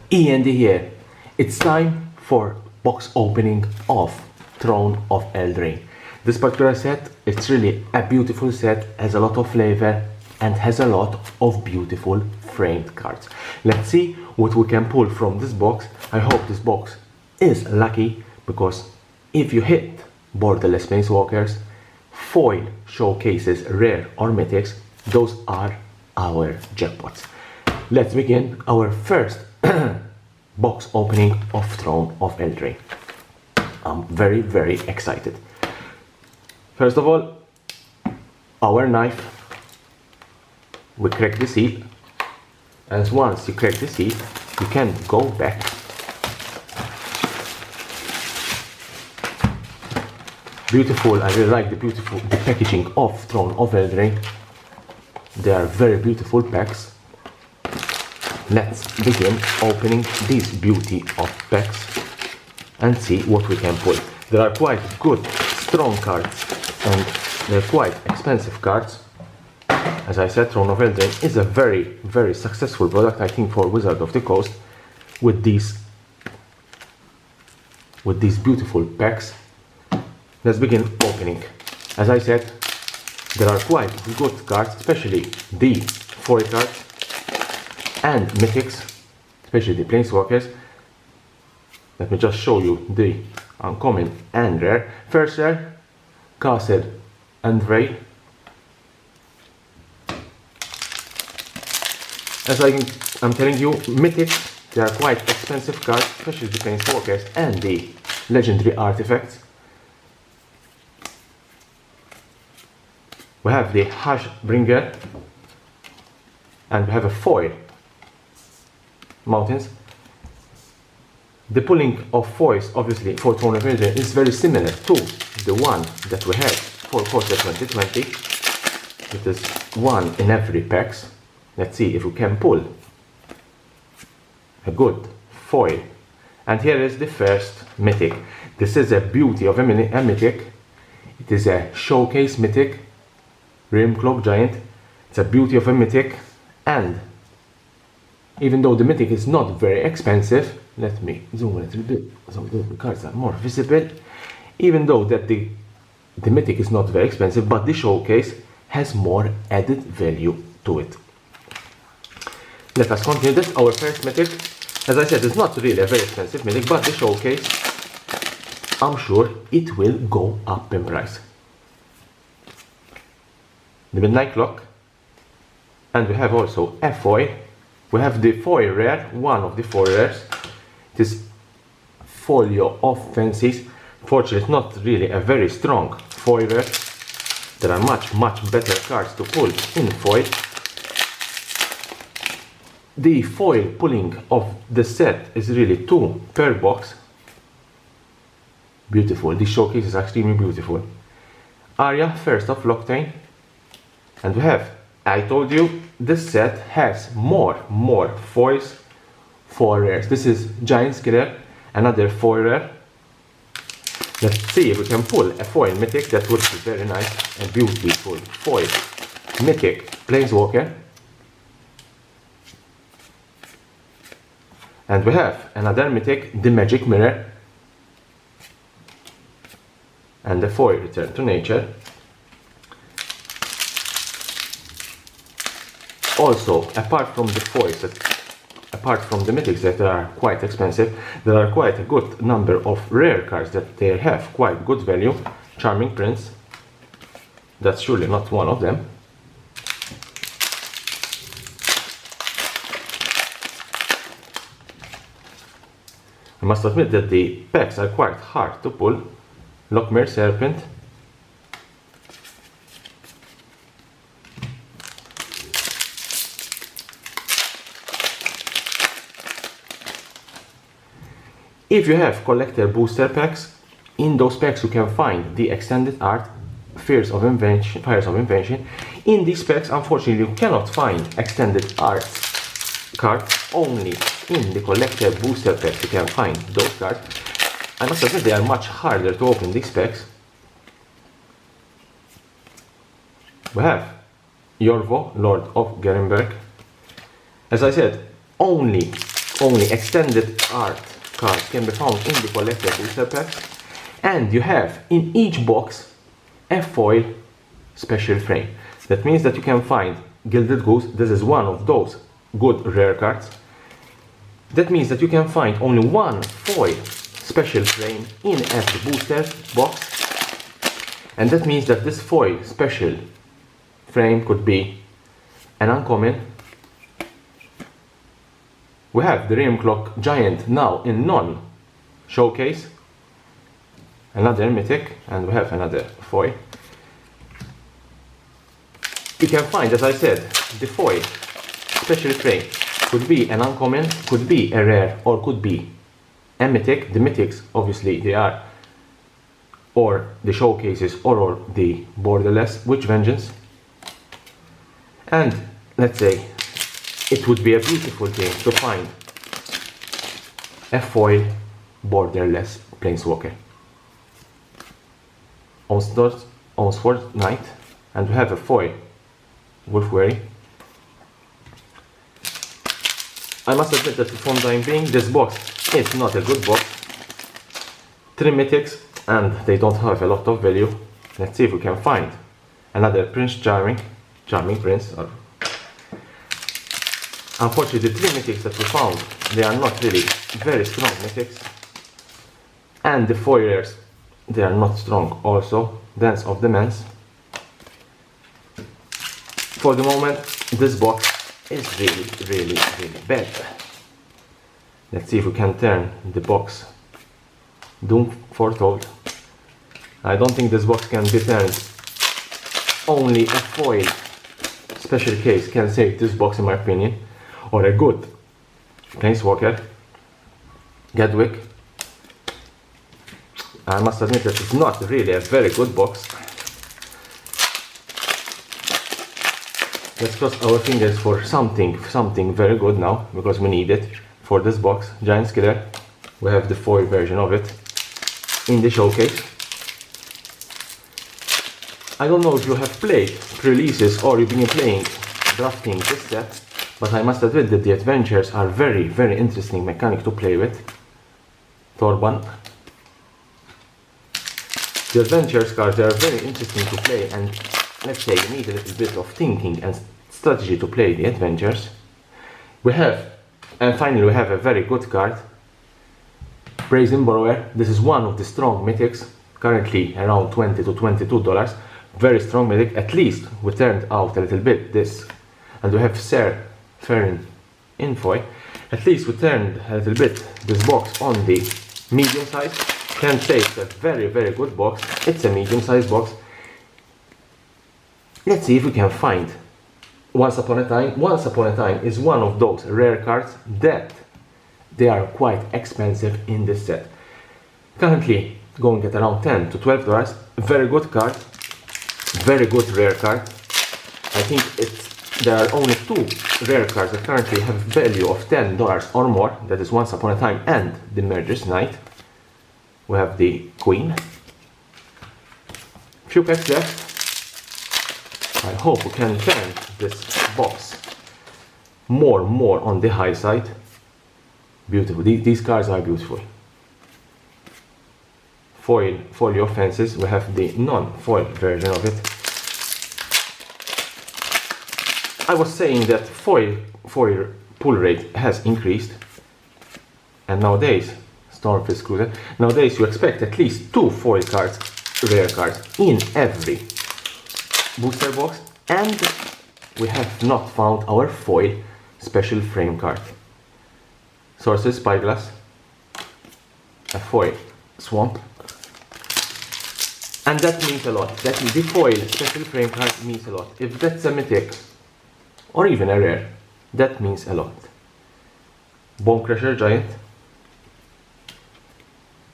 E.N.D here. It's time for box opening of Throne of Eldraine. This particular set, it's really a beautiful set, has a lot of flavor and has a lot of beautiful framed cards. Let's see what we can pull from this box. I hope this box is lucky, because if you hit borderless planeswalkers, foil showcases, rare or mythics, those are our jackpots. Let's begin our first box opening of Throne of Eldraine. I'm very, very excited. First of all, our knife, we crack the seal, and once you crack the seal, you can go back beautiful. I really like the packaging of Throne of Eldraine. They are very beautiful packs. Let's begin opening this beauty of packs and see what we can pull. There are quite good, strong cards, and they're quite expensive cards. As I said, Throne of Eldraine is a very, very successful product, I think, for Wizard of the Coast with these beautiful packs. Let's begin opening. As I said, there are quite good cards, especially the foil cards and mythics, especially the planeswalkers. Let me just show you the uncommon and rare. First rare, Castle Eldraine. As I'm telling you, mythics, they are quite expensive cards, especially the planeswalkers and the legendary artifacts. We have the Hushbringer, and we have a foil mountains. The pulling of foils, obviously, for Throne of Eldraine is very similar to the one that we had for quarter 2020. It is one in every packs. Let's see if we can pull a good foil. And here is the first mythic. This is a beauty of a mythic. It is a showcase mythic, Rimcloak Giant. It's a beauty of a mythic, and even though the mythic is not very expensive, let me zoom a little bit so the cards are more visible. Even though that the mythic is not very expensive, but the showcase has more added value to it. Let us continue this. Our first mythic, as I said, is not really a very expensive mythic, but the showcase, I'm sure it will go up in price. The Midnight Clock, and we have also a foil. We have the foil rare, one of the foil rares. It is Folio of Fancies. Fortunately, it's not really a very strong foil rare. There are much better cards to pull in foil. The foil pulling of the set is really 2 per box. Beautiful. The showcase is extremely beautiful. Arya, First of Loctane. And we have, I told you, this set has more foils for rares. This is Giant Killer, another foil rare. Let's see if we can pull a foil mythic. That would be very nice. A beautiful foil mythic planeswalker. And we have another mythic, the Magic Mirror, and the foil Return to Nature. Also, apart from the foils, apart from the mythics that are quite expensive, there are quite a good number of rare cards that they have quite good value. Charming Prince, that's surely not one of them. I must admit that the packs are quite hard to pull. Lockmere Serpent. If you have collector booster packs, in those packs you can find the extended art, Fires of Invention. In these packs, unfortunately, you cannot find extended art cards. Only in the collector booster packs you can find those cards. I must admit they are much harder to open, these packs. We have Yorvo, Lord of Garenberg. As I said, only only extended art cards can be found in the collector booster packs. And you have in each box a foil special frame. That means that you can find Gilded Goose. This is one of those good rare cards. That means that you can find only one foil special frame in every booster box. And that means that this foil special frame could be an uncommon. We have the Ravenclaw Giant now in non-showcase. Another mythic, and we have another foil. You can find, as I said, the foil special frame could be an uncommon, could be a rare, or could be a mythic. The mythics, obviously, they are or the showcases or the borderless Witch Vengeance. And let's say it would be a beautiful thing to find a foil borderless Planeswalker. Onsword Knight, and we have a foil Wolfwary. I must admit that for the time being, this box is not a good box. 3 mythics, and they don't have a lot of value. Let's see if we can find another Prince Charming Prince. Unfortunately, the 3 mythics that we found, they are not really very strong mythics. And the foilers, they are not strong also. Dance of the Mens. For the moment, this box is really bad. Let's see if we can turn the box. Doom Foretold. I don't think this box can be turned. Only a foil special case can save this box, in my opinion. Or a good Planeswalker. Gedwick. I must admit that it's not really a very good box. Let's cross our fingers for something very good now, because we need it for this box. Giant Killer. We have the foil version of it in the showcase. I don't know if you have played pre-releases or you've been playing drafting this set, but I must admit that the adventures are very interesting mechanic to play with. Torban. The adventures cards are very interesting to play, and let's say you need a little bit of thinking and strategy to play the adventures. We have, and finally we have a very good card, Brazen Borrower. This is one of the strong mythics, currently around $20 to $22. Very strong mythic. At least we turned out a little bit this, and we have Ser Ferrin in foil. At least we turned a little bit this box on the medium size. Can't say it's a very good box. It's a medium sized box. Let's see if we can find Once Upon a Time. Once Upon a Time is one of those rare cards that they are quite expensive in this set. Currently going at around $10 to $12. Very good card. Very good rare card. I think there are only 2 rare cards that currently have value of $10 or more. That is Once Upon a Time and the Murderous Knight. We have the Queen. Few packs left. I hope we can turn this box more on the high side. Beautiful. These cards are beautiful. Foil offenses. We have the non-foil version of it. I was saying that foil pull rate has increased, and nowadays Stormfist Cruiser. Nowadays you expect at least 2 foil cards, rare cards, in every booster box, and we have not found our foil special frame card. Sorcerer's Spyglass, a foil Swamp, and that means a lot. That the foil special frame card means a lot. If that's a mythic or even a rare, that means a lot. Bonecrusher Giant,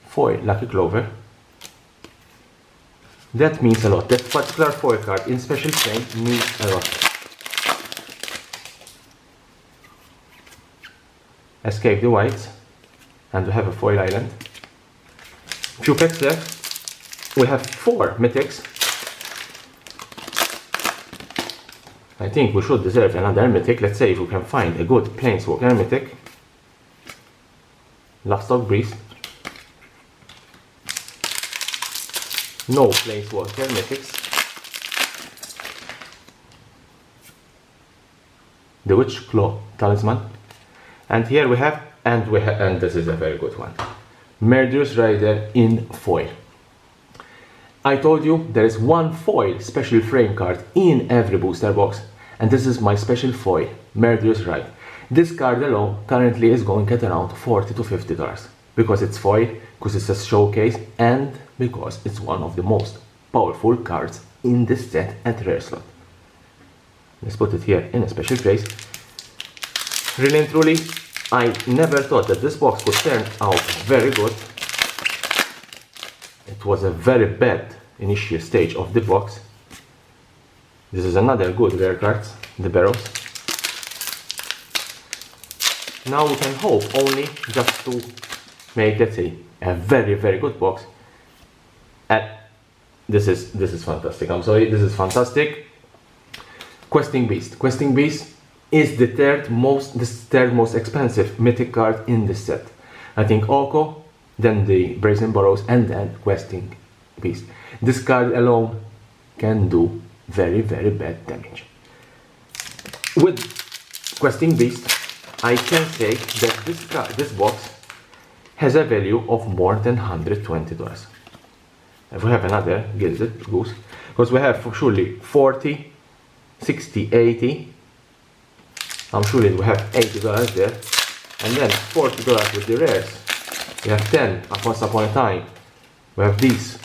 foil Lucky Clover. That means a lot. That particular foil card in special frame means a lot. Escape the Whites, and we have a foil island. Few packs left. We have 4 mythics. I think we should deserve another mythic. Let's say if we can find a good Planeswalker mythic. Lovestock Breeze, no Planeswalker Mythics, the Witch Claw Talisman, and here we have, and this is a very good one, Murderous Rider in foil. I told you there is one foil special frame card in every booster box, and this is my special foil, Murderous Rider. This card alone currently is going at around $40 to $50 because it's foil, because it's a showcase, and because it's one of the most powerful cards in this set at rare slot. Let's put it here in a special place. Really and truly, I never thought that this box could turn out very good. It was a very bad initial stage of the box. This is another good rare card, the Barrows. Now we can hope only just to make, let's say, a very good box. This is fantastic. I'm sorry, this is fantastic. Questing Beast. Questing Beast is the third most expensive mythic card in this set. I think Oko, then the Brazen Burrows, and then Questing Beast. This card alone can do very bad damage. With Questing Beast, I can say that this box has a value of more than $120. If we have another Gilded Goose, because we have for surely 40, 60, 80, I'm sure we have $80 there, and then $40 with the rares. We have 10 Once Upon a Time. We have these,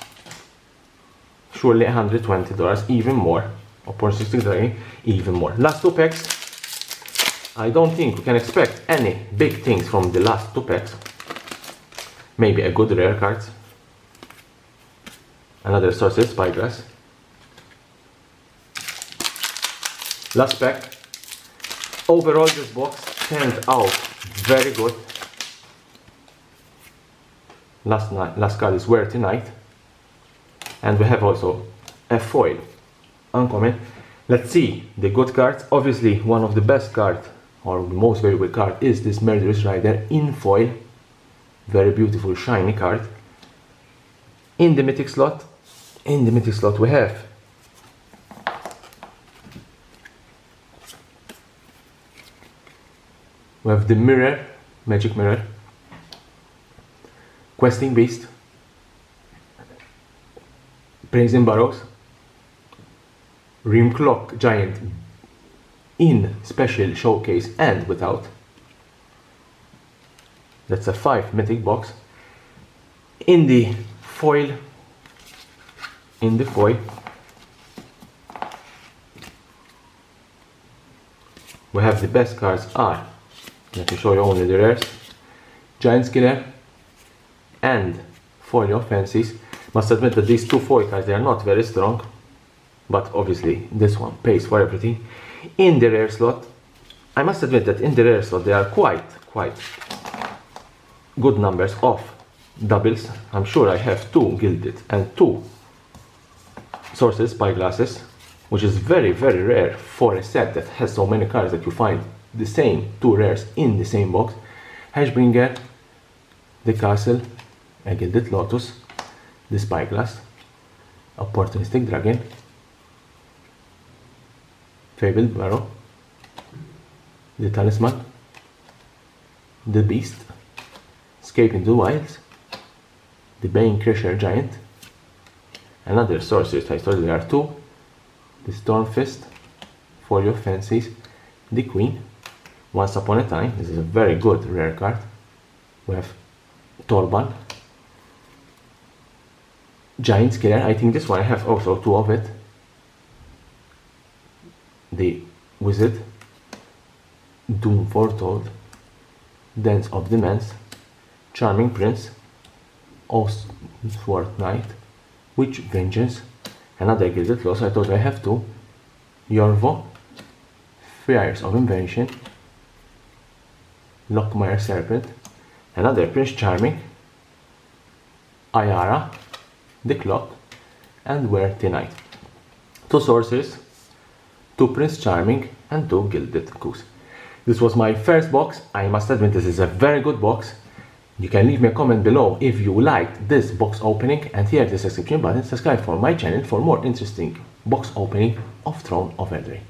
surely $120, even more. Opportunistic Dragon, even more. Last two packs. I don't think we can expect any big things from the last two packs. Maybe a good rare card. Another Sorcerer's Spyglass. Last pack. Overall, this box turned out very good. Last card is Worthy Knight. And we have also a foil uncommon. Let's see the good cards. Obviously, one of the best cards, or the most valuable card, is this Murderous Rider in foil. Very beautiful shiny card. In the mythic slot we have the mirror, magic mirror, Questing Beast, Brazen Burrows, Rimclock Giant in special showcase and without. That's a 5 mythic box. In the foil, we have the best cards are, let me show you only the rares, Giant Killer and Foil of Fancies. Must admit that these two foil cards, they are not very strong, but obviously this one pays for everything. In the rare slot, I must admit that in the rare slot there are quite good numbers of doubles. I'm sure I have 2 Gilded and 2 Sorcerer's Spyglasses, which is very rare for a set that has so many cards that you find the same 2 rares in the same box. Hashbringer, the Castle, a Gilded Lotus, the Spyglass, Opportunistic Dragon, Fabled Barrow, the Talisman, the Beast, Escaping the Wilds, the Bane Crusher Giant, another Sorcerer's, I told you there are 2, the Stormfist, Foil of Fancies, the Queen, Once Upon a Time, this is a very good rare card. We have Torban, Giant Killer, I think this one I have also 2 of it, the Wizard, Doom Foretold, Dance of Demands, Charming Prince, Oathsworn Knight, Witch Vengeance, another Gilded Lotus, I thought I have 2, Yorvo, Fires of Invention, Lockmire Serpent, another Prince Charming, Ayara, the Clock, and Worthy Knight. 2 Sorcerers, 2 Prince Charming, and 2 Gilded Goose. This was my first box. I must admit this is a very good box. You can leave me a comment below if you liked this box opening, and here at the subscription button, subscribe for my channel for more interesting box opening of Throne of Eldraine.